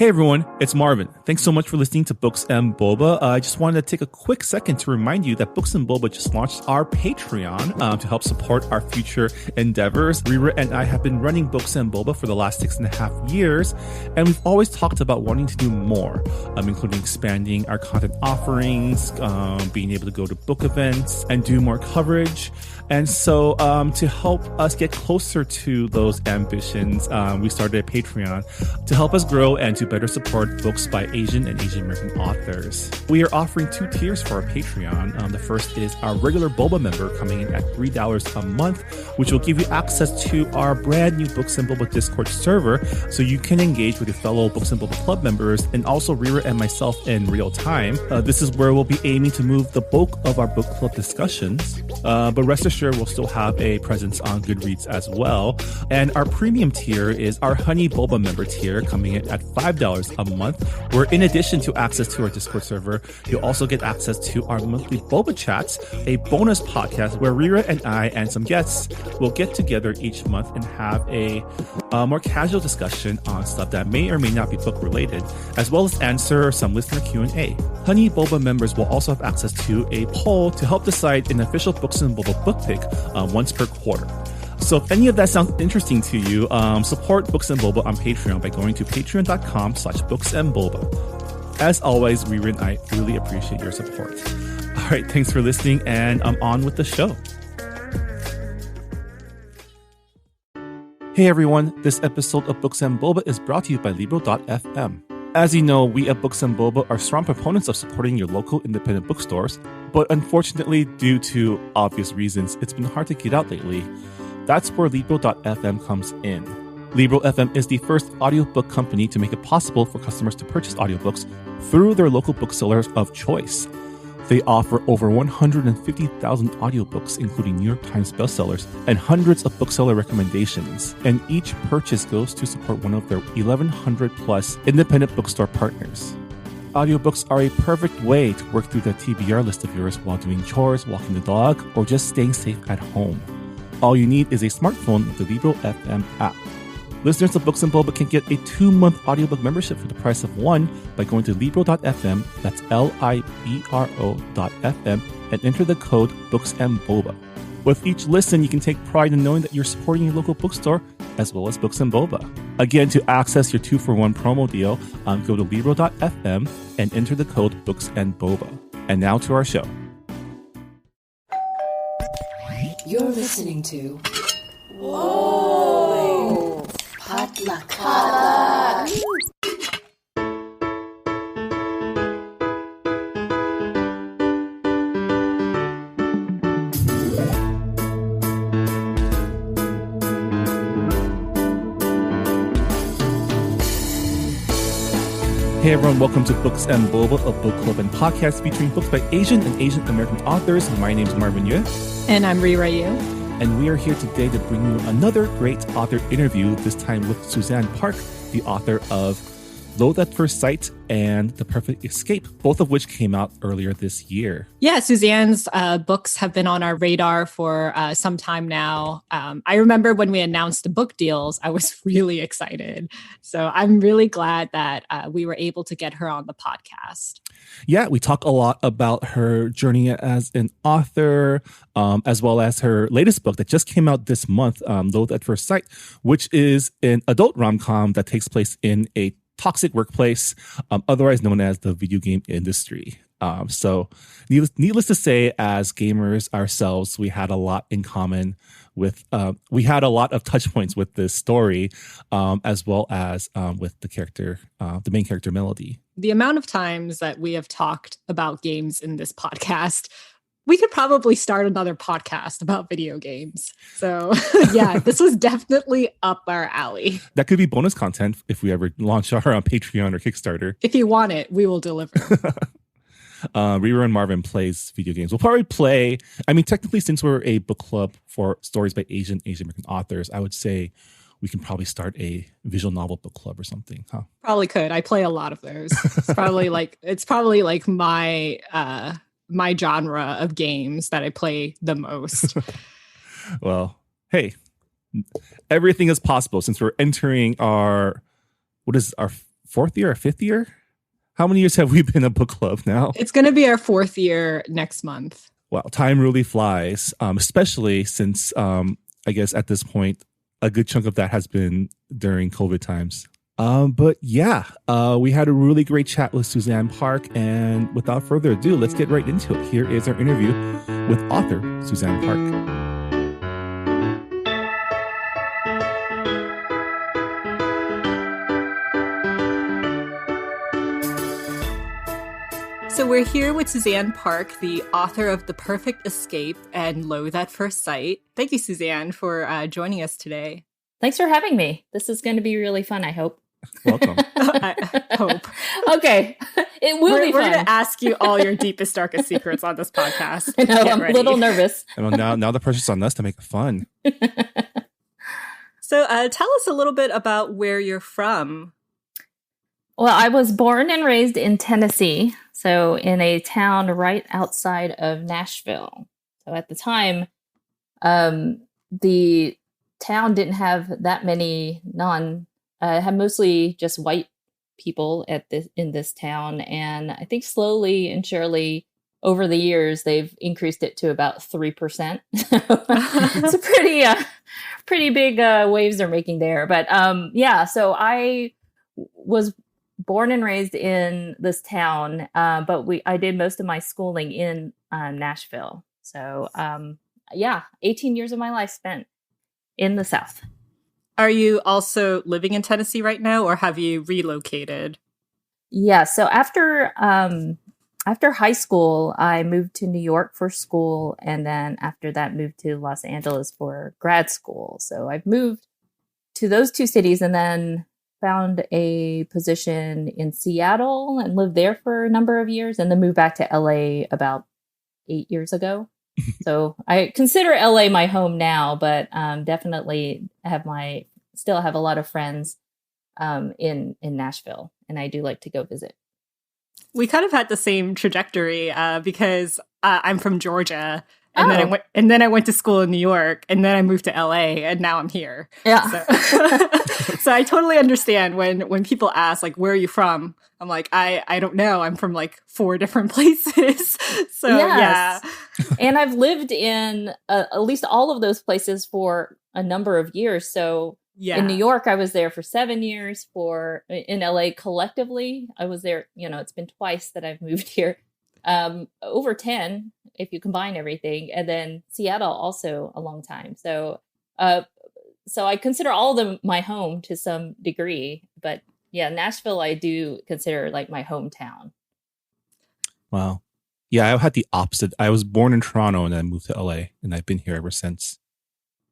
Hey everyone, it's Marvin. Thanks so much for listening to Books and Boba. I just wanted to take a quick second to remind you that Books and Boba just launched our Patreon to help support our future endeavors. Rira and I have been running Books and Boba for the last 6.5 years, and we've always talked about wanting to do more, including expanding our content offerings, being able to go to book events and do more coverage. And so to help us get closer to those ambitions, we started a Patreon to help us grow and to better support books by Asian and Asian American authors. We are offering 2 tiers for our Patreon. The first is our regular Boba member coming in at $3 a month, which will give you access to our brand new Books and Boba Discord server so you can engage with your fellow Books and Boba Club members and also Rira and myself in real time. This is where we'll be aiming to move the bulk of our book club discussions, but rest assured we'll still have a presence on Goodreads as well. And our premium tier is our Honey Boba member tier coming in at $5 a month, where in addition to access to our Discord server, you'll also get access to our monthly Boba Chats, a bonus podcast where Rira and I and some guests will get together each month and have a more casual discussion on stuff that may or may not be book related, as well as answer some listener Q&A. Honey Boba members will also have access to a poll to help decide an official Books and Boba book pick once per quarter. So if any of that sounds interesting to you, support Books and Boba on Patreon by going to patreon.com/booksandboba. As always, Rira and I really appreciate your support. All right, thanks for listening, and I'm on with the show. Hey everyone, this episode of Books and Boba is brought to you by Libro.fm. As you know, we at Books and Boba are strong proponents of supporting your local independent bookstores, but unfortunately, due to obvious reasons, it's been hard to get out lately. That's where Libro.fm comes in. Libro.fm is the first audiobook company to make it possible for customers to purchase audiobooks through their local booksellers of choice. They offer over 150,000 audiobooks, including New York Times bestsellers, and hundreds of bookseller recommendations. And each purchase goes to support one of their 1,100 plus independent bookstore partners. Audiobooks are a perfect way to work through the TBR list of yours while doing chores, walking the dog, or just staying safe at home. All you need is a smartphone with the Libro FM app. Listeners of Books and Boba can get a 2-month audiobook membership for the price of one by going to Libro.fm, that's Libro.fm, and enter the code BooksandBoba. With each listen, you can take pride in knowing that you're supporting your local bookstore as well as Books and Boba. Again, to access your 2-for-1 promo deal, go to Libro.fm and enter the code BooksandBoba. And now to our show. You're listening to Whoa! Potluck. Hey everyone, welcome to Books and Boba, a book club and podcast featuring books by Asian and Asian American authors. My name's Marvin Yue. And I'm Rira Yu. And we are here today to bring you another great author interview, this time with Suzanne Park, the author of Loathe at First Sight and The Perfect Escape, both of which came out earlier this year. Yeah, Suzanne's books have been on our radar for some time now. I remember when we announced the book deals, I was really excited. So I'm really glad that we were able to get her on the podcast. Yeah, we talk a lot about her journey as an author, as well as her latest book that just came out this month, Loathe at First Sight, which is an adult rom-com that takes place in a toxic workplace, otherwise known as the video game industry. So needless to say, as gamers ourselves, we had a lot in common with, we had a lot of touch points with this story, as well as with the character, the main character, Melody. The amount of times that we have talked about games in this podcast, we could probably start another podcast about video games. So yeah, this was definitely up our alley. That could be bonus content if we ever launch our Patreon or Kickstarter. If you want it, we will deliver. Rira and Marvin plays video games. We'll probably play, I mean, technically, since we're a book club for stories by Asian American authors, I would say we can probably start a visual novel book club or something, huh? Probably could. I play a lot of those. It's probably like my genre of games that I play the most. Well, hey, everything is possible since we're entering our fourth year or fifth year? How many years have we been a book club now? It's going to be our fourth year next month. Wow, time really flies, especially since I guess at this point, a good chunk of that has been during COVID times. But yeah, we had a really great chat with Suzanne Park. And without further ado, let's get right into it. Here is our interview with author Suzanne Park. So we're here with Suzanne Park, the author of The Perfect Escape and Loathe at First Sight. Thank you, Suzanne, for joining us today. Thanks for having me. This is going to be really fun, I hope. Welcome. I hope. Okay. It will be fun. We're going to ask you all your deepest, darkest secrets on this podcast. I know, I'm a little nervous. Well, now the pressure's on us to make it fun. So tell us a little bit about where you're from. Well, I was born and raised in Tennessee, so in a town right outside of Nashville. So at the time, the town didn't have that many had mostly just white people in this town, and I think slowly and surely over the years they've increased it to about 3%. It's a pretty big waves they're making there. But so I was born and raised in this town, but I did most of my schooling in Nashville. So 18 years of my life spent in the South. Are you also living in Tennessee right now, or have you relocated? Yeah. So after high school, I moved to New York for school, and then after that moved to Los Angeles for grad school. So I've moved to those two cities and then found a position in Seattle and lived there for a number of years, and then moved back to LA about 8 years ago. So I consider LA my home now, but definitely still have a lot of friends in Nashville, and I do like to go visit. We kind of had the same trajectory because I'm from Georgia, and then I went to school in New York, and then I moved to LA, and now I'm here. Yeah. So I totally understand when people ask, like, where are you from? I'm like, I don't know. I'm from like 4 different places. So yes. Yeah. And I've lived in at least all of those places for a number of years. So in New York, I was there for 7 years. In LA collectively, I was there, it's been twice that I've moved here. Over 10 if you combine everything, and then Seattle also a long time. So I consider all of them my home to some degree, but yeah, Nashville I do consider like my hometown. Wow. Yeah, I had the opposite. I was born in Toronto and then moved to LA, and I've been here ever since.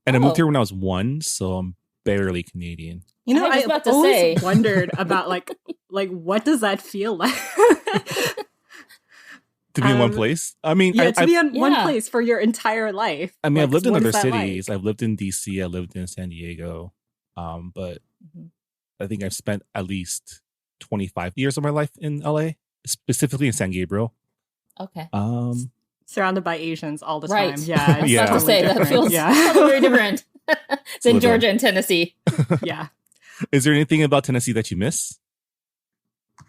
And I moved here when I was 1, so I'm barely Canadian. I've always wondered about like what does that feel like? To be in one place? I mean, to be in one place for your entire life. I mean, I've lived in other cities. Like? I've lived in DC. I lived in San Diego. But I think I've spent at least 25 years of my life in LA, specifically in San Gabriel. Okay. Surrounded by Asians all the right. time. Yeah. I was about to say, that feels very different than Georgia and Tennessee. Yeah. Is there anything about Tennessee that you miss?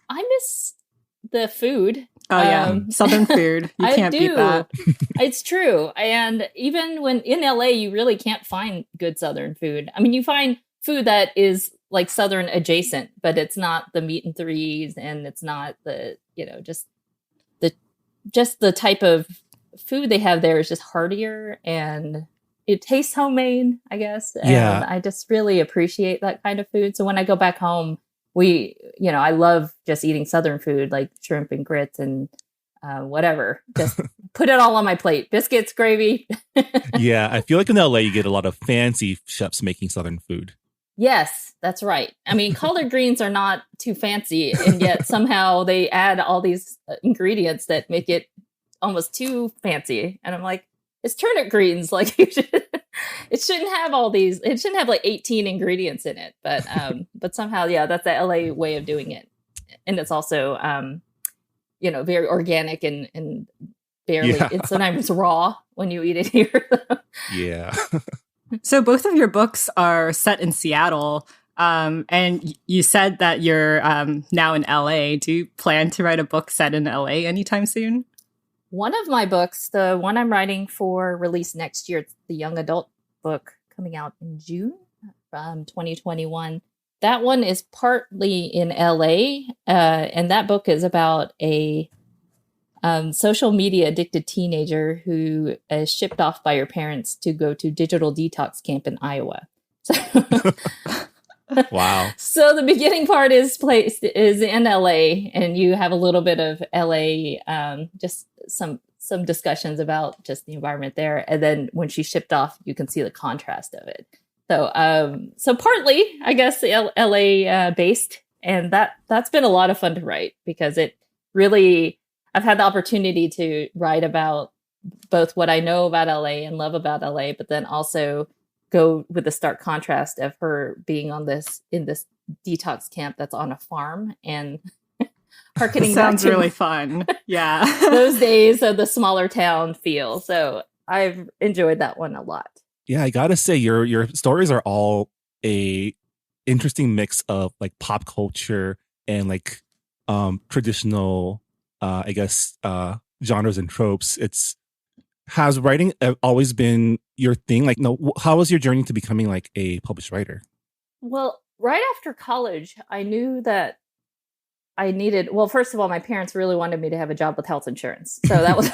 I miss the food. Oh, yeah. Southern food. You can't beat that. It's true. And even when in LA, you really can't find good Southern food. I mean, you find food that is like Southern adjacent, but it's not the meat and threes, and it's not the, just the type of food they have there is just heartier, and it tastes homemade, I guess. And I just really appreciate that kind of food. So when I go back home, I love just eating Southern food like shrimp and grits and whatever. Just put it all on my plate. Biscuits, gravy. Yeah, I feel like in LA you get a lot of fancy chefs making Southern food. Yes, that's right. I mean, collard greens are not too fancy, and yet somehow they add all these ingredients that make it almost too fancy. And I'm like, it's turnip greens. Like, it shouldn't have all these. It shouldn't have like 18 ingredients in it. But somehow, that's the LA way of doing it, and it's also, very organic and barely. Yeah. It's sometimes raw when you eat it here. Yeah. So both of your books are set in Seattle. And you said that you're now in LA. Do you plan to write a book set in LA anytime soon? One of my books, the one I'm writing for release next year, it's the young adult book coming out in June 2021. That one is partly in LA, and that book is about a social media addicted teenager who is shipped off by her parents to go to digital detox camp in Iowa. So, wow. So the beginning part is in LA, and you have a little bit of LA, just some discussions about just the environment there, and then when she's shipped off, you can see the contrast of it. So partly, I guess, LA based, and that's been a lot of fun to write because it really, I've had the opportunity to write about both what I know about LA and love about LA, but then also go with the stark contrast of her being in this detox camp that's on a farm and harkening sounds back to really fun. Yeah, those days of the smaller town feel. So I've enjoyed that one a lot. Yeah, I gotta say your stories are all a interesting mix of like pop culture and like traditional I guess genres and tropes. Has writing always been your thing? Like, no, how was your journey to becoming like a published writer? Well, right after college, I knew that I needed, well, first of all, my parents really wanted me to have a job with health insurance. So that was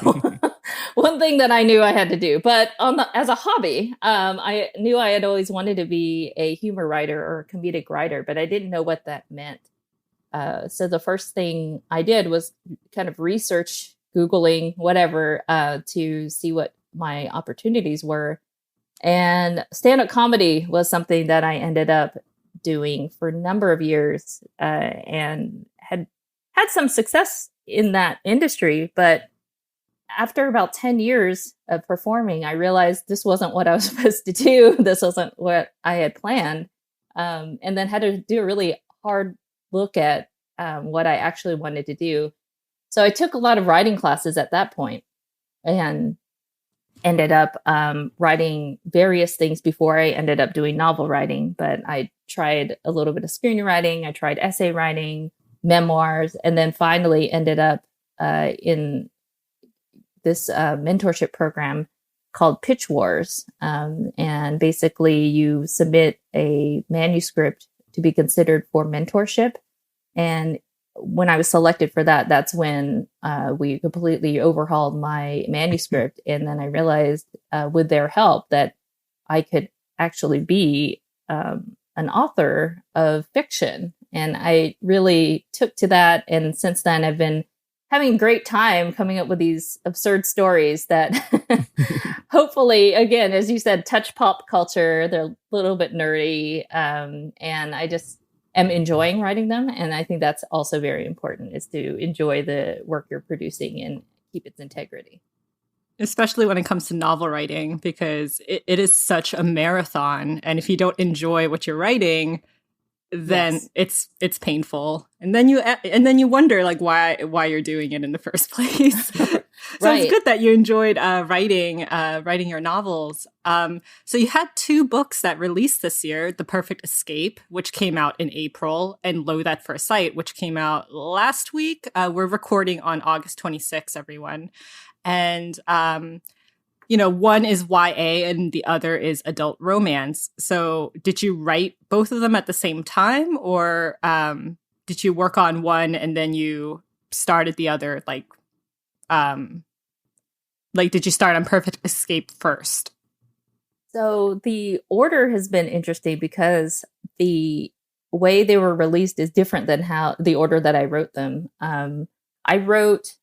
one thing that I knew I had to do. But as a hobby, I knew I had always wanted to be a humor writer or a comedic writer, but I didn't know what that meant. So the first thing I did was kind of research, Googling, whatever, to see what my opportunities were. And stand-up comedy was something that I ended up doing for a number of years, and had some success in that industry. But after about 10 years of performing, I realized this wasn't what I was supposed to do. This wasn't what I had planned. And then had to do a really hard look at what I actually wanted to do. So I took a lot of writing classes at that point and ended up writing various things before I ended up doing novel writing. But I tried a little bit of screenwriting. I tried essay writing, memoirs, and then finally ended up in this mentorship program called Pitch Wars. And basically you submit a manuscript to be considered for mentorship. And when I was selected for that, that's when we completely overhauled my manuscript. And then I realized with their help that I could actually be an author of fiction. And I really took to that. And since then, I've been having a great time coming up with these absurd stories that hopefully, again, as you said, touch pop culture. They're a little bit nerdy. And I just am enjoying writing them. And I think that's also very important, is to enjoy the work you're producing and keep its integrity. Especially when it comes to novel writing, because it is such a marathon. And if you don't enjoy what you're writing, then yes, it's painful. And then you wonder like why you're doing it in the first place. So right. It's good that you enjoyed writing your novels. So you had 2 books that released this year: The Perfect Escape, which came out in April, and Loathe at First Sight, which came out last week. We're recording on August 26th, everyone. And one is YA and the other is adult romance. So did you write both of them at the same time, or did you work on one and then you started the other? Like did you start on Perfect Escape first? So the order has been interesting because the way they were released is different than how the order that I wrote them. I wrote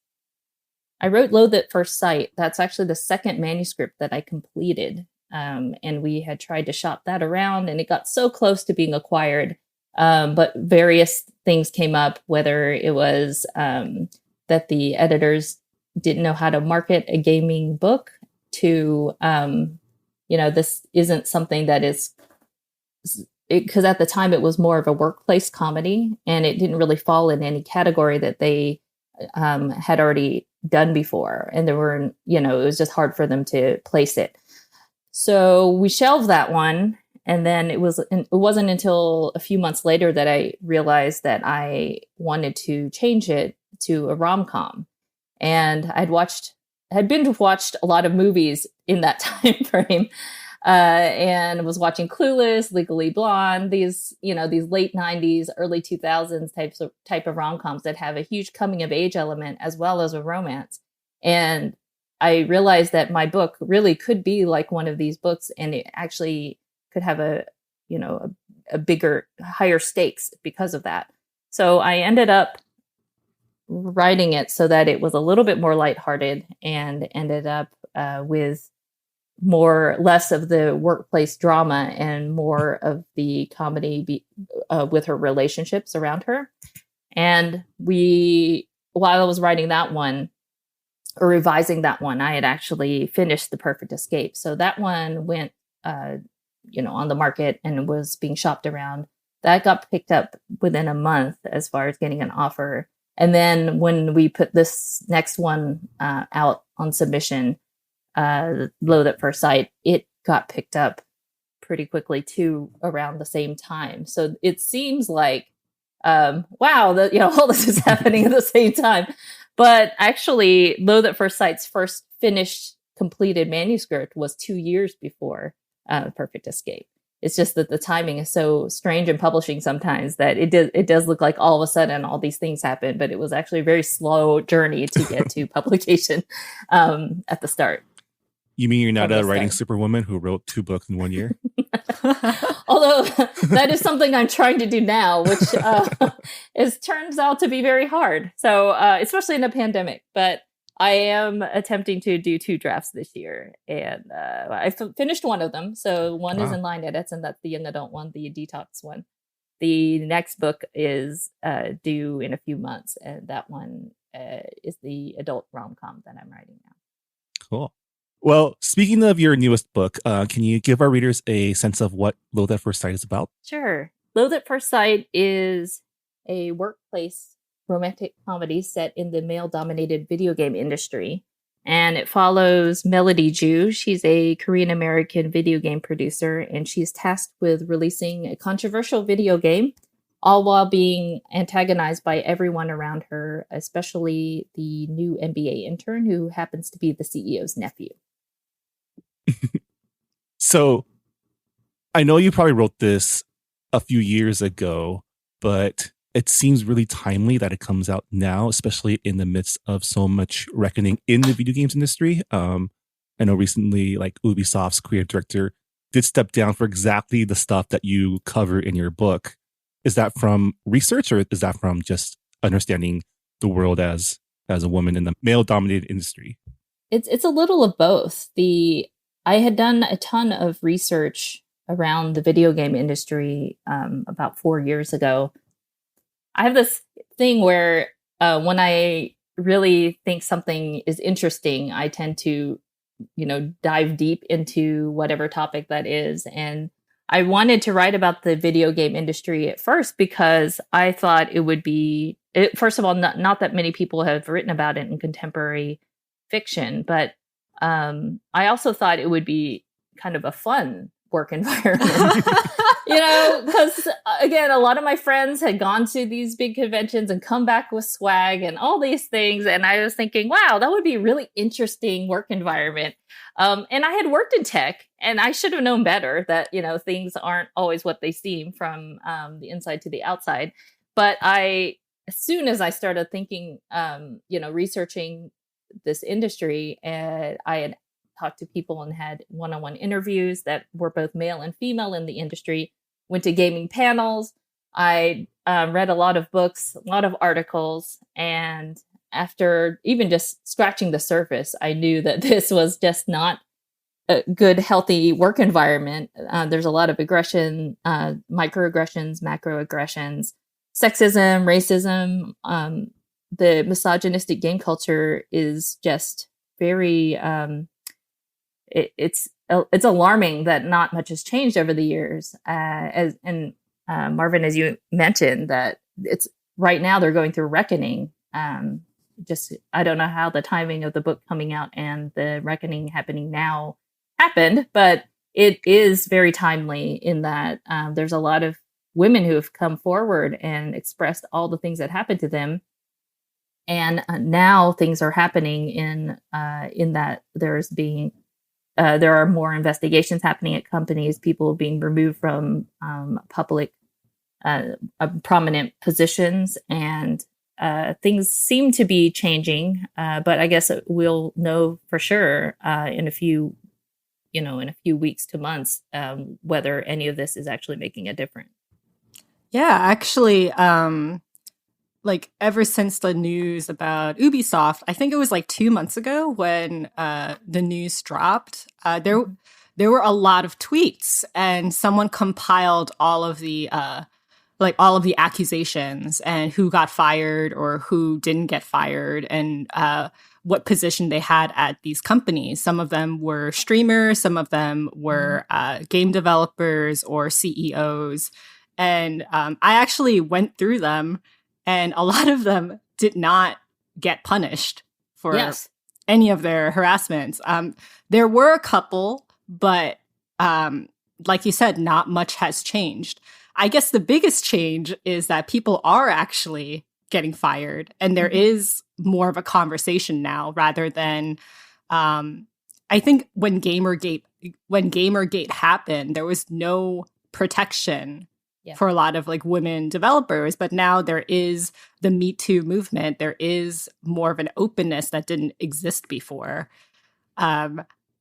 Loathe at First Sight. That's actually the second manuscript that I completed. And we had tried to shop that around, and it got so close to being acquired. But various things came up, whether it was that the editors didn't know how to market a gaming book to, this isn't something that is, because at the time it was more of a workplace comedy, and it didn't really fall in any category that they had already done before. And there were, it was just hard for them to place it. So we shelved that one. And then it wasn't until a few months later that I realized that I wanted to change it to a rom-com. And had binge watched a lot of movies in that time frame, and was watching Clueless, Legally Blonde, these late 90s, early 2000s type of rom-coms that have a huge coming of age element as well as a romance. And I realized that my book really could be like one of these books, and it actually could have a bigger, higher stakes because of that. So I ended up writing it so that it was a little bit more lighthearted, and ended up with less of the workplace drama and more of the comedy with her relationships around her. And while I was writing that one, or revising that one, I had actually finished The Perfect Escape. So that one went, on the market and was being shopped around. That got picked up within a month as far as getting an offer. And then when we put this next one out on submission, Loathe at First Sight, it got picked up pretty quickly too, around the same time. So it seems like, wow, all this is happening at the same time. But actually, Loathe at First Sight's first finished, completed manuscript was 2 years before Perfect Escape. It's just that the timing is so strange in publishing sometimes that it does look like all of a sudden all these things happen, but it was actually a very slow journey to get to publication at the start. You mean you're not a writing superwoman who wrote 2 books in 1 year? Although that is something I'm trying to do now, which turns out to be very hard. So especially in a pandemic, but I am attempting to do 2 drafts this year, and I finished one of them. So one is in line edits, and that's the young adult one, the detox one. The next book is due in a few months, and that one is the adult rom-com that I'm writing now. Cool. Well, speaking of your newest book, can you give our readers a sense of what Loathe at First Sight is about? Sure. Loathe at First Sight is a workplace romantic comedy set in the male-dominated video game industry. And it follows Melody Ju. She's a Korean-American video game producer, and she's tasked with releasing a controversial video game, all while being antagonized by everyone around her, especially the new MBA intern who happens to be the CEO's nephew. So I know you probably wrote this a few years ago, but it seems really timely that it comes out now, especially in the midst of so much reckoning in the video games industry. I know recently, like Ubisoft's creative director did step down for exactly the stuff that you cover in your book. Is that from research, or is that from just understanding the world as a woman in the male-dominated industry? It's a little of both. I had done a ton of research around the video game industry about 4 years ago. I have this thing where when I really think something is interesting, I tend to, dive deep into whatever topic that is. And I wanted to write about the video game industry at first because I thought it would be, first of all, not that many people have written about it in contemporary fiction, but I also thought it would be kind of a fun work environment, because again, a lot of my friends had gone to these big conventions and come back with swag and all these things. And I was thinking, wow, that would be a really interesting work environment. And I had worked in tech, and I should have known better that, things aren't always what they seem from the inside to the outside. But as soon as I started thinking, researching this industry, and I had talked to people and had one-on-one interviews that were both male and female in the industry, went to gaming panels. I read a lot of books, a lot of articles, and after even just scratching the surface, I knew that this was just not a good, healthy work environment. There's a lot of aggression, microaggressions, macroaggressions, sexism, racism. The misogynistic game culture is just very, it's alarming that not much has changed over the years. Marvin, as you mentioned, that it's right now they're going through reckoning. I don't know how the timing of the book coming out and the reckoning happening now happened, but it is very timely in that there's a lot of women who have come forward and expressed all the things that happened to them. And now things are happening in that there are more investigations happening at companies, people being removed from public prominent positions, and things seem to be changing. But I guess we'll know for sure in a few weeks to months whether any of this is actually making a difference. Yeah, actually, like ever since the news about Ubisoft, I think it was like 2 months ago when the news dropped, there were a lot of tweets, and someone compiled all of the accusations and who got fired or who didn't get fired, and what position they had at these companies. Some of them were streamers, some of them were game developers or CEOs. And I actually went through them, and a lot of them did not get punished for any of their harassments. There were a couple, but like you said, not much has changed. I guess the biggest change is that people are actually getting fired, and there is more of a conversation now rather than I think when Gamergate happened, there was no protection for a lot of like women developers, but now there is the Me Too movement. There is more of an openness that didn't exist before.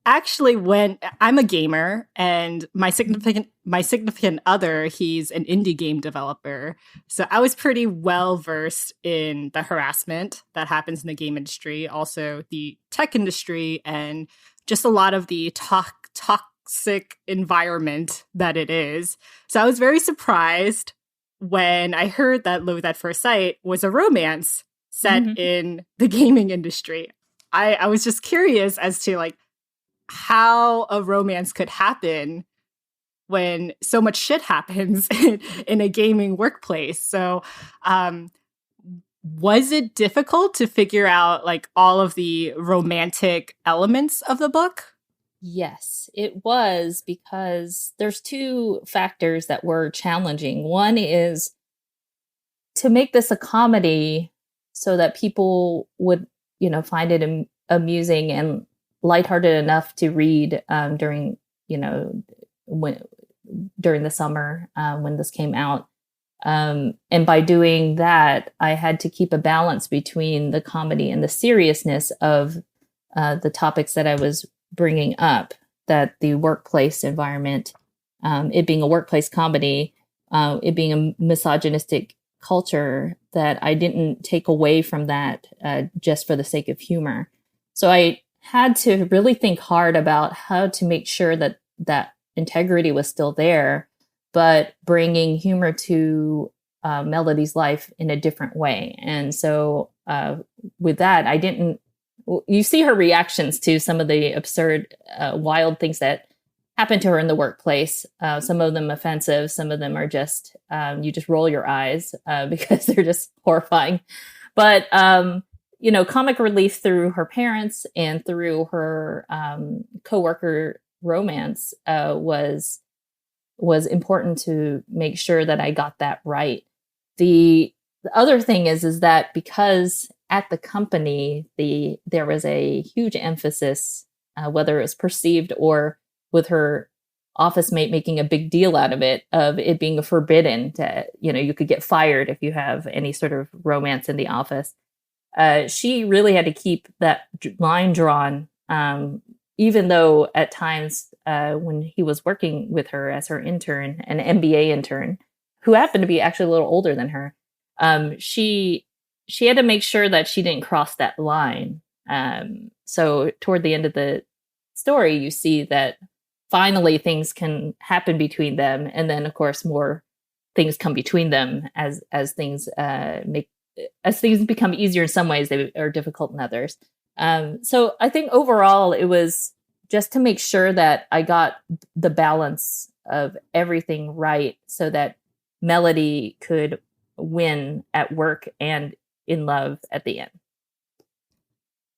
Actually, when I'm a gamer, and my significant other, he's an indie game developer. So I was pretty well versed in the harassment that happens in the game industry, also the tech industry, and just a lot of the toxic environment that it is. So I was very surprised when I heard that Loathe at First Sight was a romance set in the gaming industry. I was just curious as to like how a romance could happen when so much shit happens in a gaming workplace. So was it difficult to figure out like all of the romantic elements of the book? Yes, it was, because there's two factors that were challenging. One is to make this a comedy so that people would, find it amusing and lighthearted enough to read during the summer when this came out. And by doing that, I had to keep a balance between the comedy and the seriousness of the topics that I was bringing up, that the workplace environment, it being a workplace comedy, it being a misogynistic culture, that I didn't take away from that just for the sake of humor. So I had to really think hard about how to make sure that that integrity was still there, but bringing humor to Melody's life in a different way. And so with that, you see her reactions to some of the absurd, wild things that happen to her in the workplace. Some of them offensive, some of them are just, you just roll your eyes because they're just horrifying. But comic relief through her parents and through her coworker romance was important to make sure that I got that right. The other thing is that because at the company there was a huge emphasis, whether it was perceived or with her office mate making a big deal out of it being forbidden to, you could get fired if you have any sort of romance in the office. She really had to keep that line drawn, even though at times when he was working with her as her intern, an MBA intern, who happened to be actually a little older than her, she had to make sure that she didn't cross that line. So toward the end of the story, you see that finally things can happen between them. And then, of course, more things come between them as things become easier in some ways, they are difficult in others. So I think overall it was just to make sure that I got the balance of everything right so that Melody could win at work and in love at the end.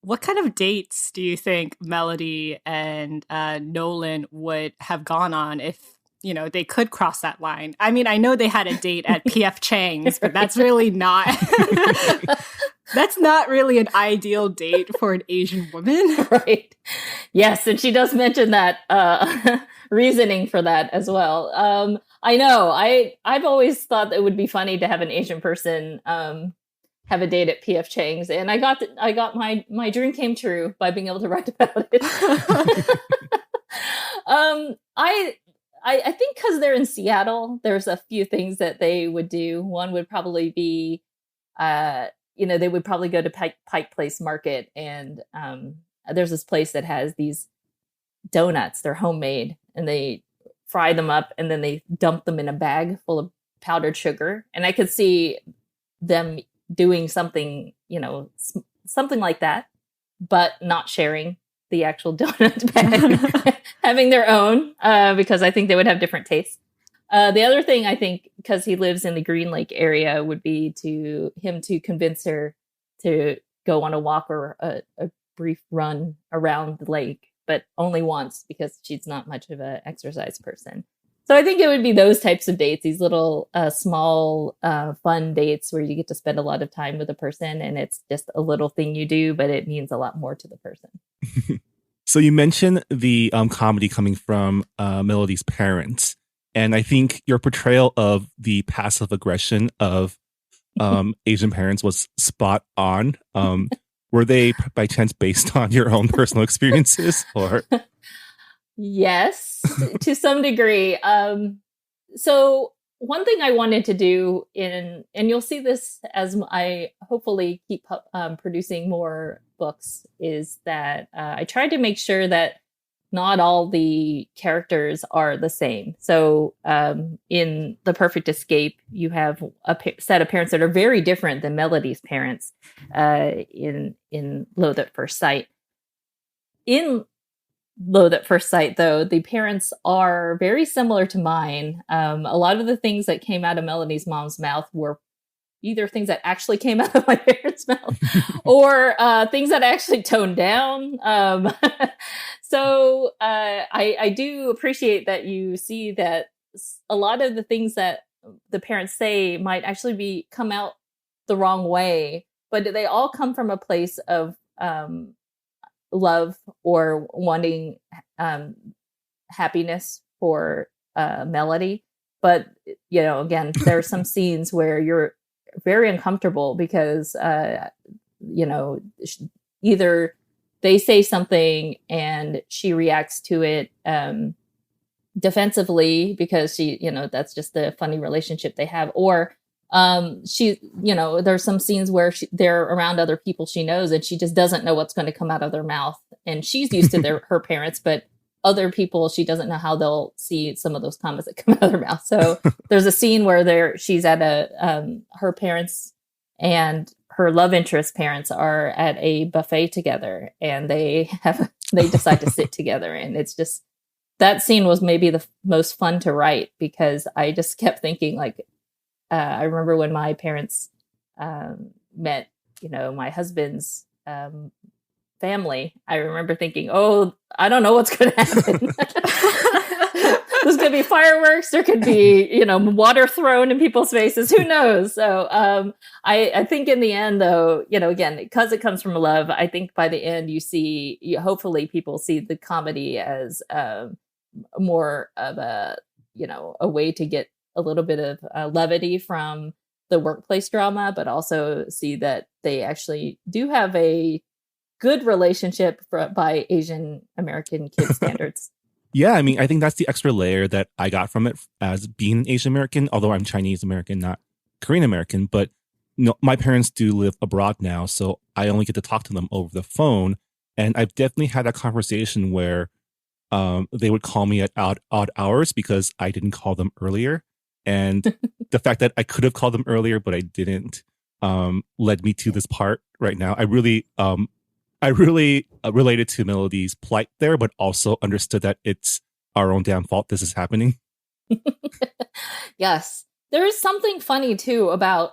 What kind of dates do you think Melody and Nolan would have gone on if, they could cross that line? I mean, I know they had a date at PF Chang's, but that's really not that's not really an ideal date for an Asian woman. Right. Yes, and she does mention that reasoning for that as well. I know. I've always thought it would be funny to have an Asian person have a date at PF Chang's, and I got my dream came true by being able to write about it. I think because they're in Seattle, there's a few things that they would do. One would probably be, they would probably go to Pike Place Market, and there's this place that has these donuts. They're homemade, and they fry them up, and then they dump them in a bag full of powdered sugar. And I could see them doing something, something like that, but not sharing the actual donut bag, having their own, because I think they would have different tastes. The other thing I think, because he lives in the Green Lake area, would be to convince her to go on a walk or a brief run around the lake, but only once, because she's not much of an exercise person. So I think it would be those types of dates, these little small fun dates where you get to spend a lot of time with a person, and it's just a little thing you do, but it means a lot more to the person. So you mentioned the comedy coming from Melody's parents, and I think your portrayal of the passive aggression of Asian parents was spot on. Were they by chance based on your own personal experiences, or? Yes, to some degree. So one thing I wanted to do and you'll see this as I hopefully keep producing more books, is that I tried to make sure that not all the characters are the same. So in The Perfect Escape, you have a set of parents that are very different than Melody's parents in Loathe at First Sight. In Loathe at First Sight, though, the parents are very similar to mine. A lot of the things that came out of Melody's mom's mouth were either things that actually came out of my parents' mouth or things that I actually toned down. So I do appreciate that you see that a lot of the things that the parents say might actually come out the wrong way, but they all come from a place of love or wanting happiness for Melody. But, again, there are some scenes where you're very uncomfortable because, either they say something and she reacts to it defensively because that's just the funny relationship they have, or there's some scenes where they're around other people she knows and she just doesn't know what's going to come out of their mouth, and she's used to her parents, but other people, she doesn't know how they'll see some of those comments that come out of their mouth. So there's a scene where she's at her parents and her love interest parents are at a buffet together, and they decide to sit together, and it's just, that scene was maybe the most fun to write, because I just kept thinking, like, I remember when my parents met, my husband's family, I remember thinking, oh, I don't know what's going to happen. There's going to be fireworks. There could be, water thrown in people's faces. Who knows? So I think in the end, though, again, because it comes from love, I think by the end hopefully people see the comedy as more of a way to get a little bit of levity from the workplace drama, but also see that they actually do have a good relationship by Asian American kid standards. Yeah, I mean, I think that's the extra layer that I got from it as being an Asian American, although I'm Chinese American, not Korean American. But my parents do live abroad now, so I only get to talk to them over the phone. And I've definitely had that conversation where they would call me at odd hours because I didn't call them earlier. And the fact that I could have called them earlier, but I didn't, led me to this part right now. I really related to Melody's plight there, but also understood that it's our own damn fault this is happening. Yes. There is something funny, too, about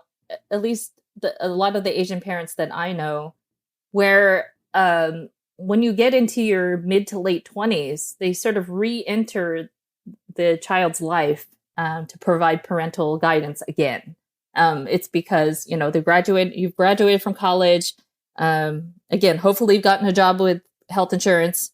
at least a lot of the Asian parents that I know, where when you get into your mid to late 20s, they sort of re-enter the child's life to provide parental guidance again. It's because, you've graduated from college. Again, hopefully you've gotten a job with health insurance,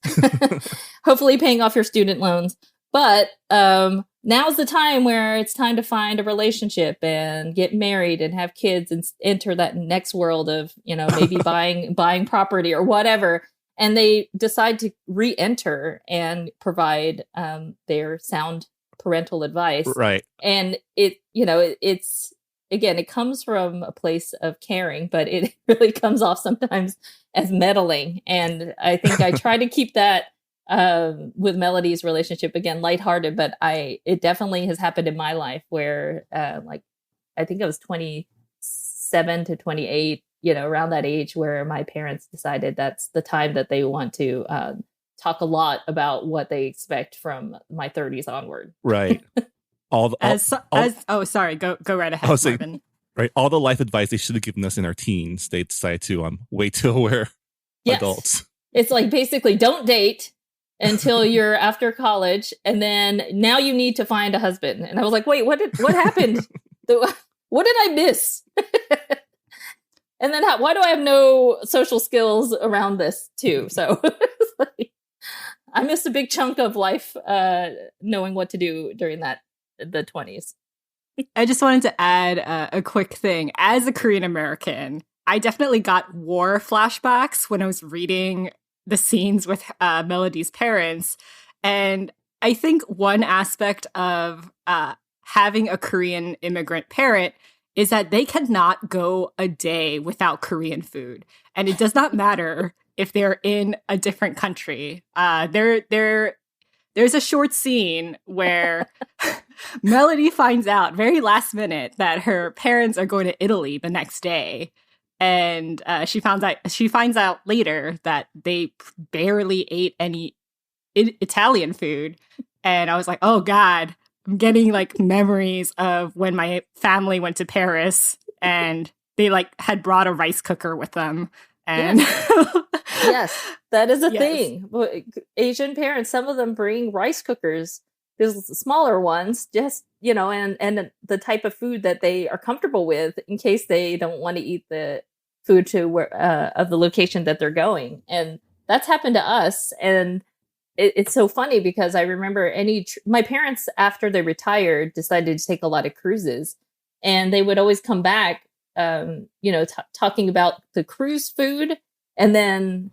hopefully paying off your student loans. But now's the time where it's time to find a relationship and get married and have kids and enter that next world of, maybe buying property or whatever. And they decide to re-enter and provide their sound parental advice. Right. And it's, again, it comes from a place of caring, but it really comes off sometimes as meddling. And I think I try to keep that with Melody's relationship, again, lighthearted, but it definitely has happened in my life where I think I was 27 to 28, around that age where my parents decided that's the time that they want to talk a lot about what they expect from my 30s onward. Right. Go right ahead, Marvin. Right. All the life advice they should have given us in our teens, they decide to wait till we're adults. It's like basically don't date until you're after college, and then now you need to find a husband. And I was like, wait, what happened? What did I miss? And then why do I have no social skills around this too? So I missed a big chunk of life knowing what to do during the 20s. I just wanted to add a quick thing. As a Korean American, I definitely got war flashbacks when I was reading the scenes with Melody's parents. And I think one aspect of having a Korean immigrant parent is that they cannot go a day without Korean food. And it does not matter if they're in a different country. There's a short scene where Melody finds out very last minute that her parents are going to Italy the next day. And she finds out later that they barely ate any Italian food. And I was like, oh God, I'm getting like memories of when my family went to Paris and they had brought a rice cooker with them. And yes, that is a thing. Asian parents, some of them bring rice cookers. There's smaller ones, just, and the type of food that they are comfortable with in case they don't want to eat the food of the location that they're going. And that's happened to us. And it's so funny because I remember my parents, after they retired, decided to take a lot of cruises, and they would always come back, talking about the cruise food and then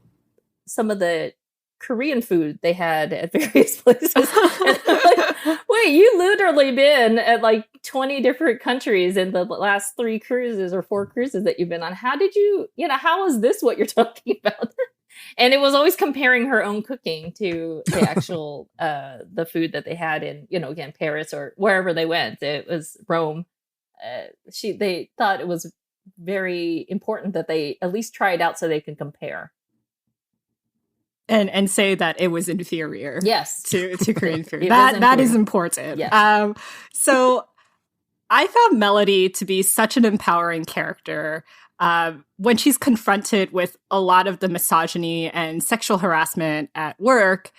some of the Korean food they had at various places. And I'm like, wait, you literally been at 20 different countries in the last 3 cruises or 4 cruises that you've been on. How did you, how is this what you're talking about? And it was always comparing her own cooking to the actual, the food that they had in, again, Paris or wherever they went. It was Rome. They thought it was very important that they at least try it out so they can compare. And say that it was inferior. Yes. To Korean food. That is important. Yes. So I found Melody to be such an empowering character. When she's confronted with a lot of the misogyny and sexual harassment at work,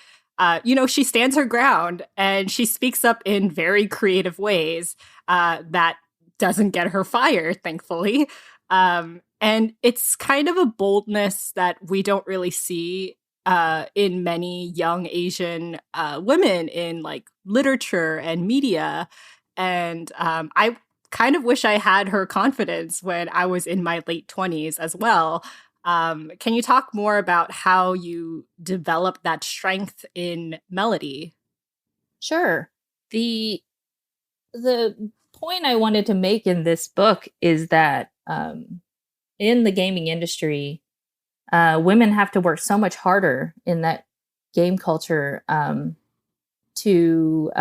she stands her ground and she speaks up in very creative ways that doesn't get her fired, thankfully. And it's kind of a boldness that we don't really see in many young Asian women in literature and media. And I kind of wish I had her confidence when I was in my late 20s as well. Can you talk more about how you developed that strength in Melody? Sure. The point I wanted to make in this book is that in the gaming industry, women have to work so much harder in that game culture to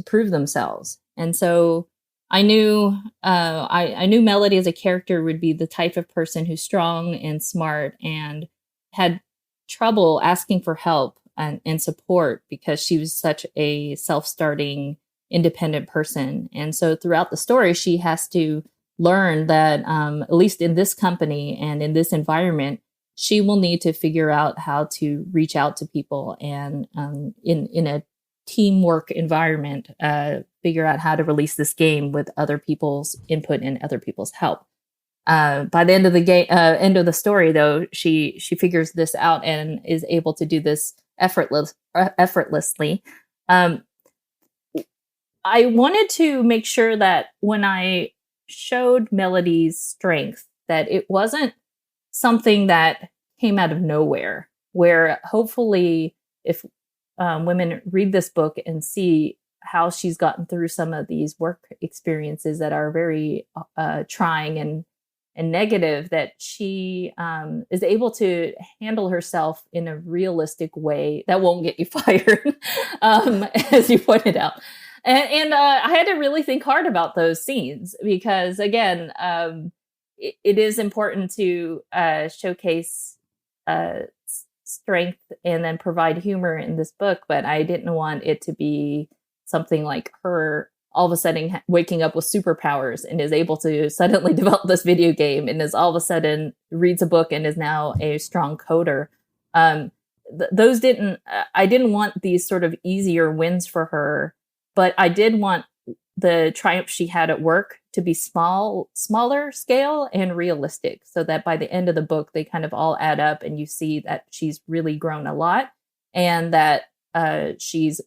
prove themselves. And so I knew I knew Melody as a character would be the type of person who's strong and smart and had trouble asking for help and support because she was such a self-starting, independent person. And so throughout the story, she has to learn that at least in this company and in this environment, she will need to figure out how to reach out to people and in a teamwork environment, figure out how to release this game with other people's input and other people's help. By the end of the game, end of the story, though, she figures this out and is able to do this effortlessly. I wanted to make sure that when I showed Melody's strength, that it wasn't something that came out of nowhere, where hopefully if women read this book and see how she's gotten through some of these work experiences that are very trying and negative, that she is able to handle herself in a realistic way that won't get you fired, as you pointed out. And I had to really think hard about those scenes because, again, it is important to showcase strength and then provide humor in this book, but I didn't want it to be something like her all of a sudden waking up with superpowers and is able to suddenly develop this video game and is all of a sudden reads a book and is now a strong coder. I didn't want these sort of easier wins for her, but I did want the triumph she had at work to be smaller scale and realistic, so that by the end of the book, they kind of all add up and you see that she's really grown a lot and that she's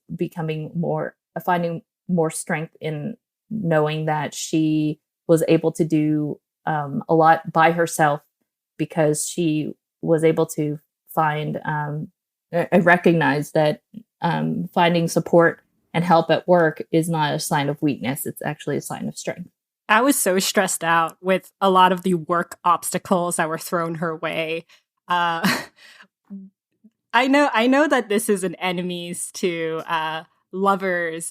finding more strength in knowing that she was able to do a lot by herself because she was able to find, I recognize that finding support and help at work is not a sign of weakness. It's actually a sign of strength. I was so stressed out with a lot of the work obstacles that were thrown her way. I know that this is an enemies to lovers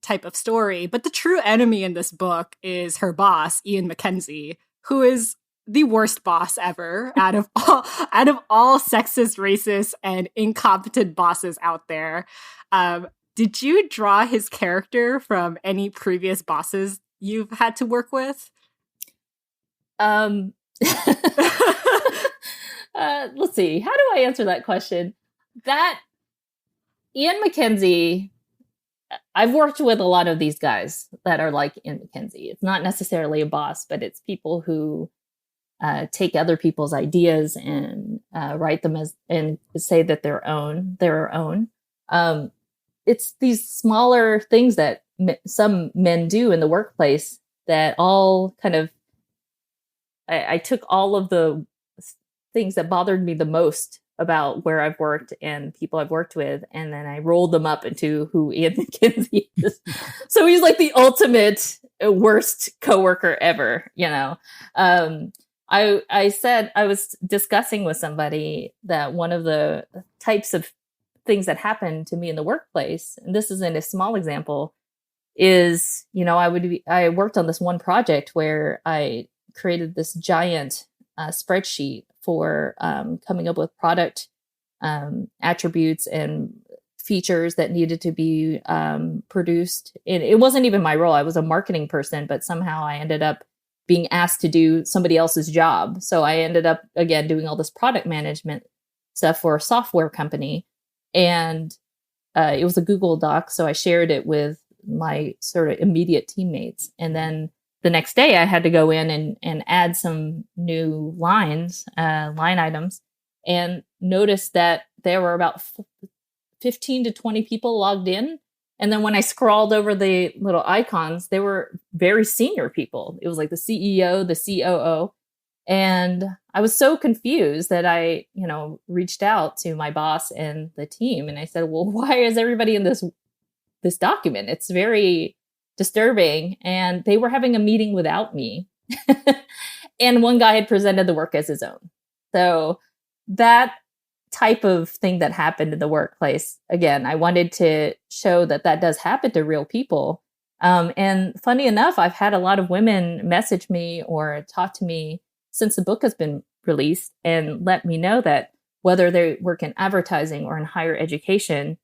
type of story, but the true enemy in this book is her boss, Ian McKenzie, who is the worst boss ever out of all sexist, racist, and incompetent bosses out there. Did you draw his character from any previous bosses you've had to work with? Let's see. How do I answer that question? That Ian McKenzie, I've worked with a lot of these guys that are like Ian McKenzie. It's not necessarily a boss, but it's people who take other people's ideas and write them and say that they're their own. It's these smaller things that some men do in the workplace that all kind of, I took all of the things that bothered me the most about where I've worked and people I've worked with, and then I rolled them up into who Ian McKenzie is. So he's like the ultimate worst coworker ever, you know. I said, I was discussing with somebody that one of the types of things that happened to me in the workplace, and this is in a small example, is, you know, I worked on this one project where I created this giant spreadsheet for coming up with product attributes and features that needed to be produced. It wasn't even my role. I was a marketing person, but somehow I ended up being asked to do somebody else's job. So I ended up, again, doing all this product management stuff for a software company. And it was a Google Doc. So I shared it with my sort of immediate teammates. And then the next day I had to go in and add some new line items, and noticed that there were about 15 to 20 people logged in. And then when I scrolled over the little icons, they were very senior people. It was like the CEO, the COO. And I was so confused that I, you know, reached out to my boss and the team. And I said, well, why is everybody in this document? It's very disturbing. And they were having a meeting without me. And one guy had presented the work as his own. So that type of thing that happened in the workplace, again, I wanted to show that does happen to real people. And funny enough, I've had a lot of women message me or talk to me since the book has been released and let me know that whether they work in advertising or in higher education,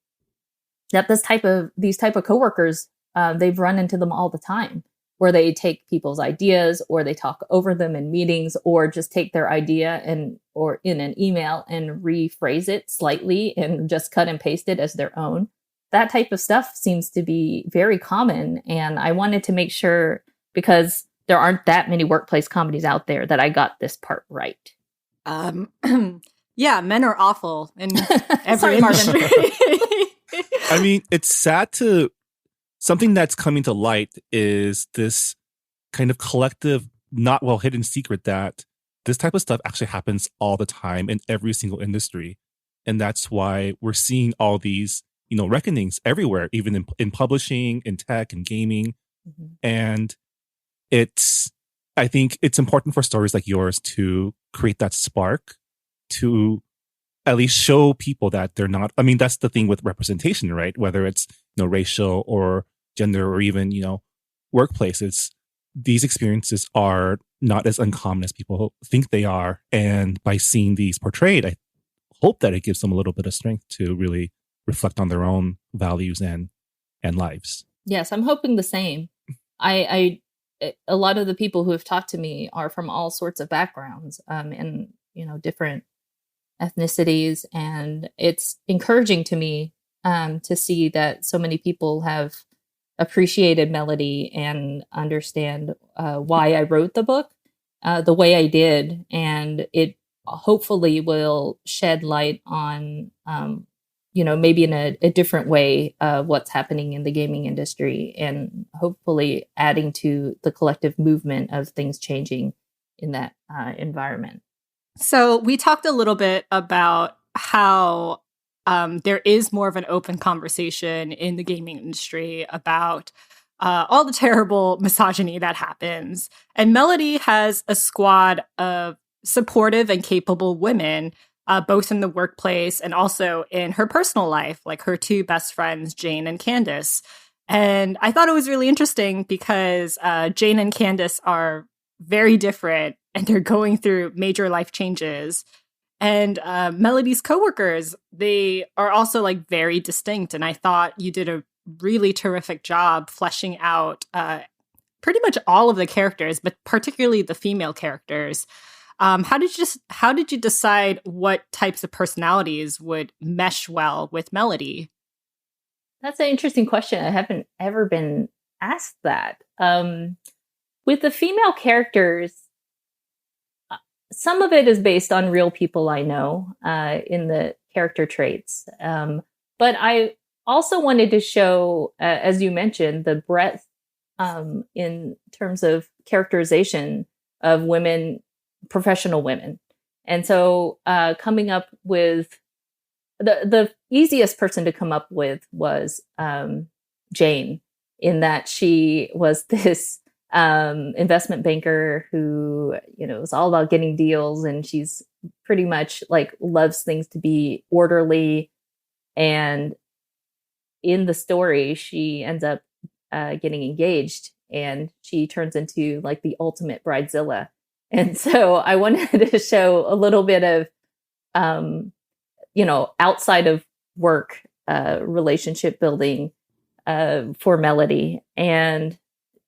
that these type of coworkers, they've run into them all the time. where they take people's ideas or they talk over them in meetings or just take their idea or in an email and rephrase it slightly and just cut and paste it as their own. That type of stuff seems to be very common. And I wanted to make sure, because there aren't that many workplace comedies out there, that I got this part right. Yeah, men are awful in every Sorry, Marvin. industry. I mean, it's sad to something that's coming to light is this kind of collective, not well hidden secret that this type of stuff actually happens all the time in every single industry. And that's why we're seeing all these, reckonings everywhere, even in publishing, in tech, and gaming. Mm-hmm. And I think it's important for stories like yours to create that spark to at least show people that they're not. I mean, that's the thing with representation, right? Whether it's racial or gender or even workplaces, these experiences are not as uncommon as people think they are. And by seeing these portrayed, I hope that it gives them a little bit of strength to really reflect on their own values and lives. Yes, I'm hoping the same. A lot of the people who have talked to me are from all sorts of backgrounds, and different ethnicities, and it's encouraging to me to see that so many people have appreciated Melody and understand why I wrote the book the way I did, and it hopefully will shed light on maybe in a different way what's happening in the gaming industry, and hopefully adding to the collective movement of things changing in that environment. So we talked a little bit about how there is more of an open conversation in the gaming industry about all the terrible misogyny that happens. And Melody has a squad of supportive and capable women, both in the workplace and also in her personal life, like her two best friends, Jane and Candace. And I thought it was really interesting because Jane and Candace are very different and they're going through major life changes. And Melody's coworkers, they are also like very distinct. And I thought you did a really terrific job fleshing out pretty much all of the characters, but particularly the female characters. How did you decide what types of personalities would mesh well with Melody? That's an interesting question. I haven't ever been asked that. With the female characters, some of it is based on real people I know in the character traits. But I also wanted to show, as you mentioned, the breadth in terms of characterization of women, professional women. And so coming up with the easiest person to come up with was Jane, in that she was this investment banker who, was all about getting deals, and she's pretty much like loves things to be orderly. And in the story, she ends up getting engaged, and she turns into like the ultimate bridezilla. And so I wanted to show a little bit of, outside of work relationship building for Melody, and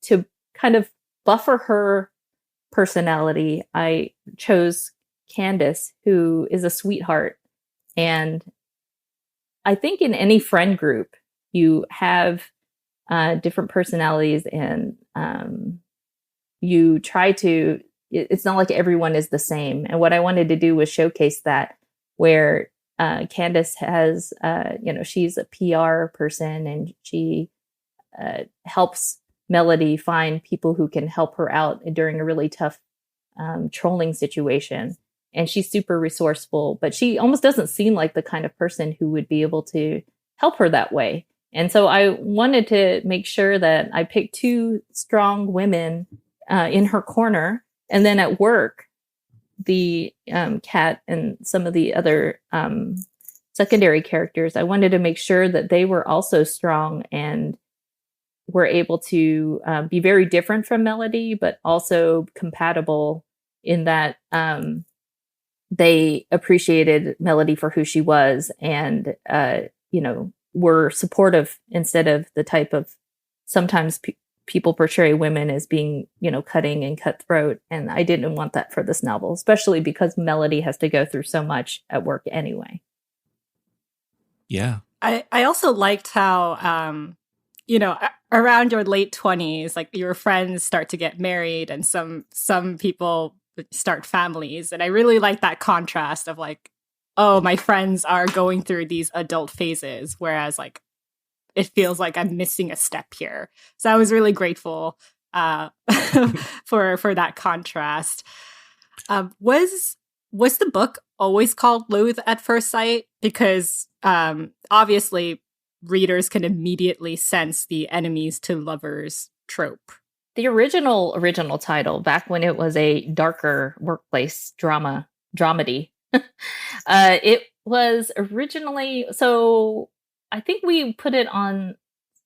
to kind of buffer her personality, I chose Candace, who is a sweetheart. And I think in any friend group, you have different personalities, and you try to, it's not like everyone is the same. And what I wanted to do was showcase that, where Candace has, she's a PR person, and she helps Melody find people who can help her out during a really tough trolling situation. And she's super resourceful, but she almost doesn't seem like the kind of person who would be able to help her that way. And so I wanted to make sure that I picked two strong women in her corner. And then at work, the Cat and some of the other secondary characters, I wanted to make sure that they were also strong and were able to be very different from Melody, but also compatible in that they appreciated Melody for who she was, and were supportive instead of the type of sometimes people portray women as being, cutting and cutthroat. And I didn't want that for this novel, especially because Melody has to go through so much at work anyway. Yeah. I also liked how, around your late 20s, like your friends start to get married and some people start families. And I really like that contrast of like, oh, my friends are going through these adult phases, whereas like it feels like I'm missing a step here. So I was really grateful for that contrast. Was the book always called Loathe at First Sight? Because obviously readers can immediately sense the enemies to lovers trope. The original title, back when it was a darker workplace dramedy, it was originally, so I think we put it on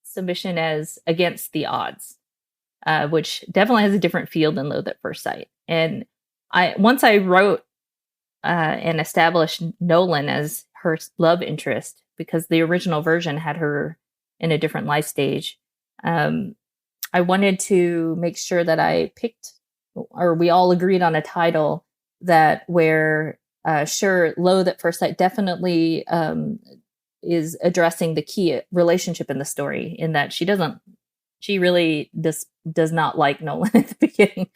submission as Against the Odds, which definitely has a different feel than Loathe at First Sight. And once I wrote and established Nolan as her love interest, because the original version had her in a different life stage, I wanted to make sure that I picked, or we all agreed on a title that where, sure, Loathe at First Sight definitely is addressing the key relationship in the story, in that she really does not like Nolan at the beginning.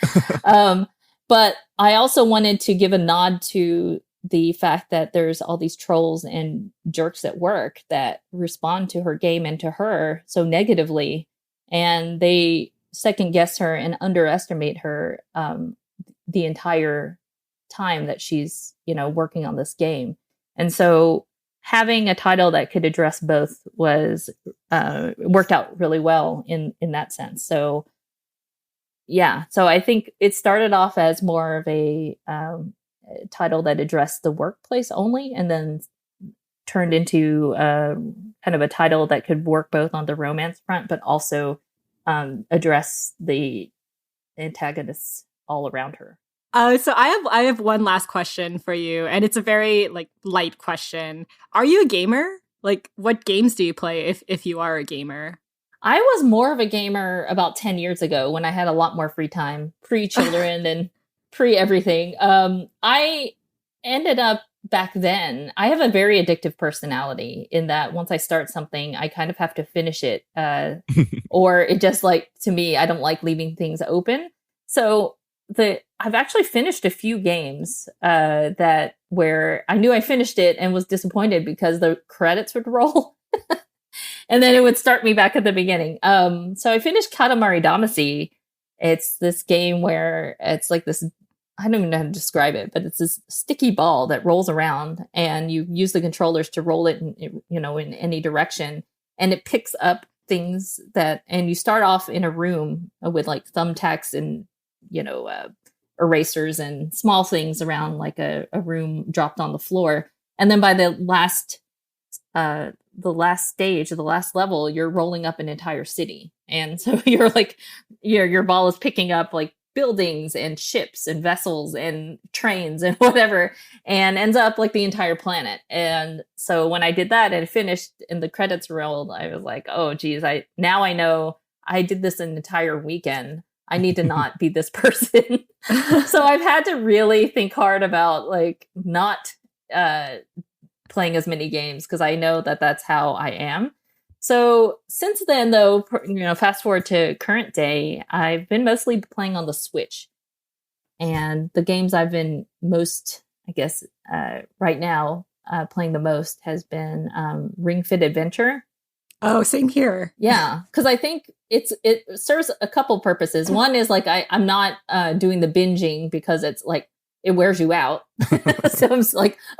But I also wanted to give a nod to the fact that there's all these trolls and jerks at work that respond to her game and to her so negatively, and they second guess her and underestimate her the entire time that she's, working on this game. And so having a title that could address both was worked out really well in that sense. So yeah, so I think it started off as more of a title that addressed the workplace only, and then turned into kind of a title that could work both on the romance front, but also address the antagonists all around her. So I have one last question for you, and it's a very light question. Are you a gamer? Like, what games do you play if you are a gamer? I was more of a gamer about 10 years ago, when I had a lot more free time, pre-children and pre-everything. I ended up back then, I have a very addictive personality, in that once I start something, I kind of have to finish it. Or it just, to me, I don't like leaving things open. So I've actually finished a few games that where I knew I finished it and was disappointed because the credits would roll. And then it would start me back at the beginning. So I finished Katamari Damacy. It's this game where it's like this, I don't even know how to describe it, but it's this sticky ball that rolls around, and you use the controllers to roll it in any direction. And it picks up things and you start off in a room with thumbtacks and, erasers and small things around a room dropped on the floor. And then by the last stage, the last level, you're rolling up an entire city. And so you're your ball is picking up buildings and ships and vessels and trains and whatever, and ends up the entire planet. And so when I did that and finished and the credits rolled, I was like, oh geez, now I know I did this an entire weekend. I need to not be this person. So I've had to really think hard about not playing as many games, because I know that that's how I am. So since then, though, fast forward to current day, I've been mostly playing on the Switch. And the games I've been most, I guess, right now playing the most has been Ring Fit Adventure. Oh, same here. Yeah, because I think it serves a couple purposes. One is I'm not doing the binging, because it's it wears you out. So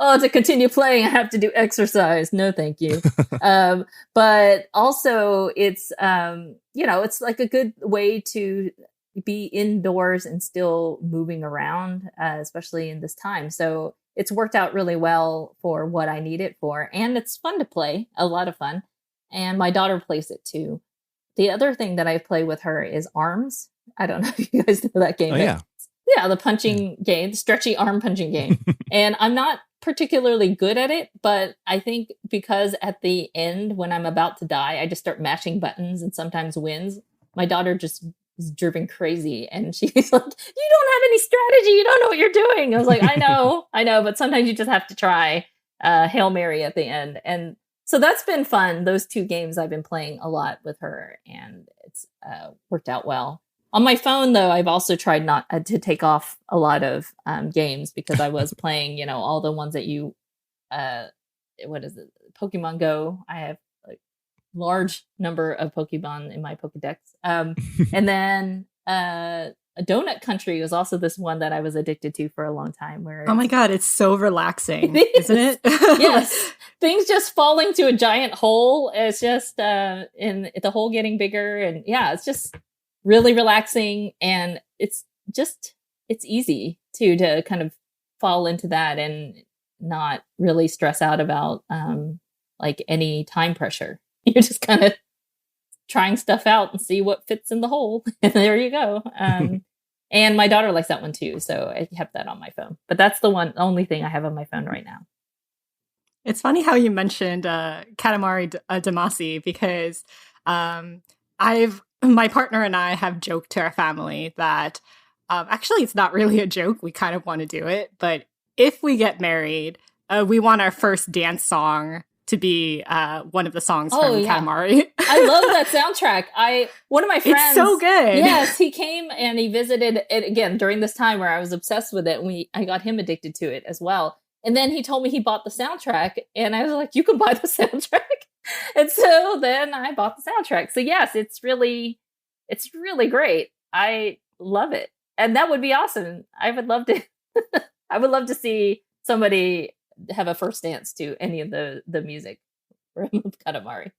I'm to continue playing, I have to do exercise. No, thank you. But also it's, it's a good way to be indoors and still moving around, especially in this time. So it's worked out really well for what I need it for. And it's fun to play, a lot of fun. And my daughter plays it too. The other thing that I play with her is Arms. I don't know if you guys know that game. Oh, yeah. Yeah, the punching game, the stretchy arm punching game. And I'm not particularly good at it, but I think because at the end, when I'm about to die, I just start mashing buttons and sometimes wins. my daughter just is driven crazy, and she's like, "You don't have any strategy. You don't know what you're doing." I was like, I know, but sometimes you just have to try Hail Mary at the end. And so that's been fun. Those 2 games I've been playing a lot with her, and it's worked out well. On my phone, though, I've also tried not to take off a lot of games, because I was playing, all the ones that you, what is it? Pokemon Go. I have a large number of Pokemon in my Pokedex. And then a Donut Country was also this one that I was addicted to for a long time. Where Oh my God, it's so relaxing, isn't it? Yes. Things just falling to a giant hole. It's just in the hole getting bigger. And yeah, it's just really relaxing, and it's easy to kind of fall into that and not really stress out about like any time pressure. You're just kind of trying stuff out and see what fits in the hole, and there you go. And my daughter likes that one too, so I kept that on my phone. But that's the only thing I have on my phone right now. It's funny how you mentioned Katamari Damacy, because my partner and I have joked to our family that actually it's not really a joke. We kind of want to do it. But if we get married, we want our first dance song to be one of the songs from Katamari. I love that soundtrack. One of my friends, it's so good. Yes, he came and he visited it again during this time where I was obsessed with it. And I got him addicted to it as well. And then he told me he bought the soundtrack, and I was like, "You can buy the soundtrack." And so then I bought the soundtrack. So yes, it's really great. I love it. And that would be awesome. I would love to see somebody have a first dance to any of the music from Katamari.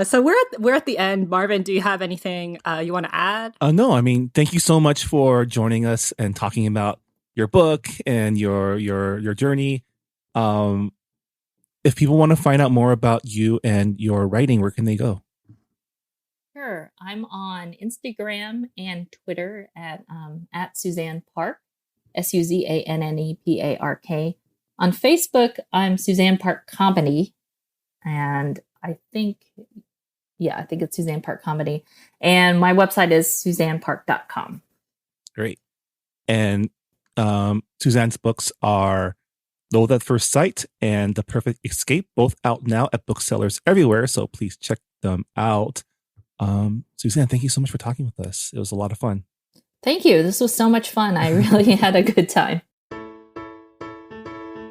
So we're at the end. Marvin, do you have anything you want to add? No, I mean, thank you so much for joining us and talking about your book and your journey. If people want to find out more about you and your writing, where can they go? Sure. I'm on Instagram and Twitter at Suzanne Park, SUZANNEPARK. On Facebook, I'm Suzanne Park Comedy, and I think it's Suzanne Park Comedy. And my website is SuzannePark.com. Great. And Suzanne's books are Loathe at First Sight and The Perfect Escape, both out now at booksellers everywhere. So please check them out. Suzanne, thank you so much for talking with us. It was a lot of fun. Thank you. This was so much fun. I really had a good time.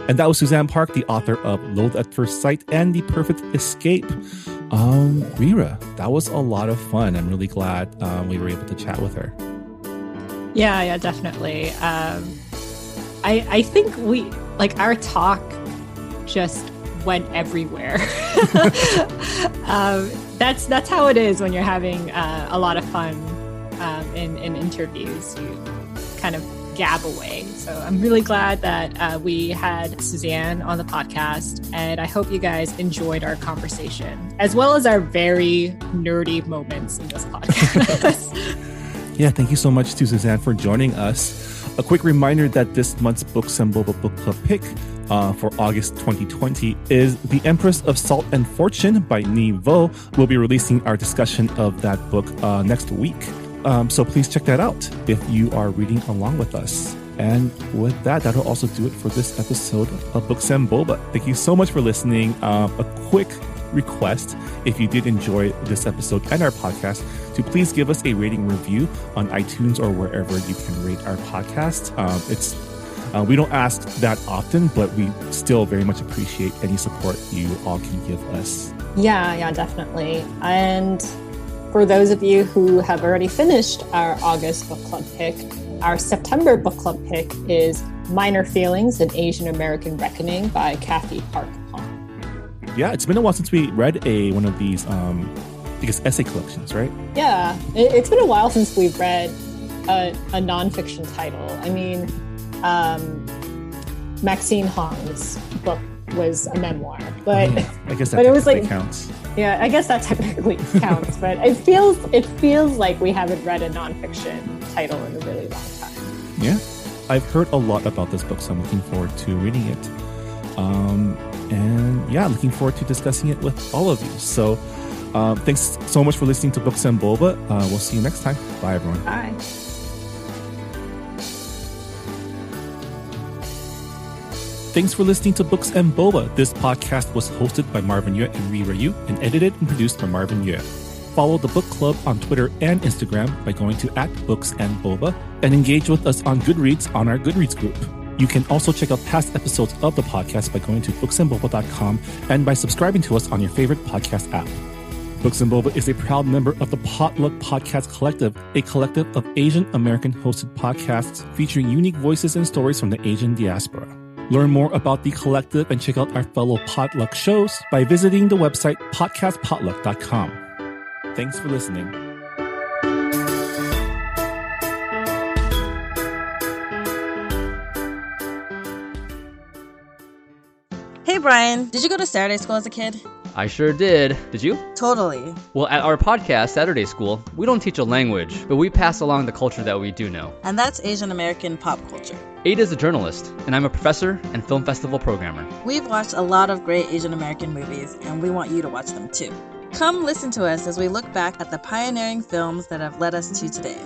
And that was Suzanne Park, the author of Loathe at First Sight and The Perfect Escape. Rira, that was a lot of fun. I'm really glad we were able to chat with her. Yeah, definitely. I think our talk just went everywhere. That's how it is when you're having a lot of fun in interviews. You kind of gab away. So I'm really glad that we had Suzanne on the podcast, and I hope you guys enjoyed our conversation, as well as our very nerdy moments in this podcast. Yeah, thank you so much to Suzanne for joining us. A quick reminder that this month's Books and Boba Book Club pick for August 2020 is The Empress of Salt and Fortune by Ni Vo. We'll be releasing our discussion of that book next week. So please check that out if you are reading along with us. And with that, that'll also do it for this episode of Books and Boba. Thank you so much for listening. A quick request, if you did enjoy this episode and our podcast, to please give us a rating review on iTunes or wherever you can rate our podcast. We don't ask that often, but we still very much appreciate any support you all can give us. Yeah, definitely. And for those of you who have already finished our August book club pick, our September book club pick is Minor Feelings, an Asian American Reckoning by Kathy Park Hong. Yeah, it's been a while since we read one of these, essay collections, right? Yeah, it's been a while since we've read a nonfiction title. I mean, Maxine Hong's book was a memoir, but I guess that but it was like counts. Yeah, I guess that technically counts, but it feels like we haven't read a nonfiction title in a really long time. Yeah, I've heard a lot about this book, so I'm looking forward to reading it. And yeah, looking forward to discussing it with all of you. So Thanks so much for listening to Books and Boba. We'll see you next time. Bye, everyone. Bye. Thanks for listening to Books and Boba. This podcast was hosted by Marvin Yue and Rira Yu and edited and produced by Marvin Yue. Follow the book club on Twitter and Instagram by going to @BooksandBoba and engage with us on Goodreads on our Goodreads group. You can also check out past episodes of the podcast by going to booksandboba.com and by subscribing to us on your favorite podcast app. Books and Boba is a proud member of the Potluck Podcast Collective, a collective of Asian American hosted podcasts featuring unique voices and stories from the Asian diaspora. Learn more about the collective and check out our fellow Potluck shows by visiting the website podcastpotluck.com. Thanks for listening. Hey Brian, did you go to Saturday school as a kid? I sure did. Did you? Totally. Well, at our podcast, Saturday School, we don't teach a language, but we pass along the culture that we do know. And that's Asian American pop culture. Ada's a journalist, and I'm a professor and film festival programmer. We've watched a lot of great Asian American movies, and we want you to watch them too. Come listen to us as we look back at the pioneering films that have led us to today.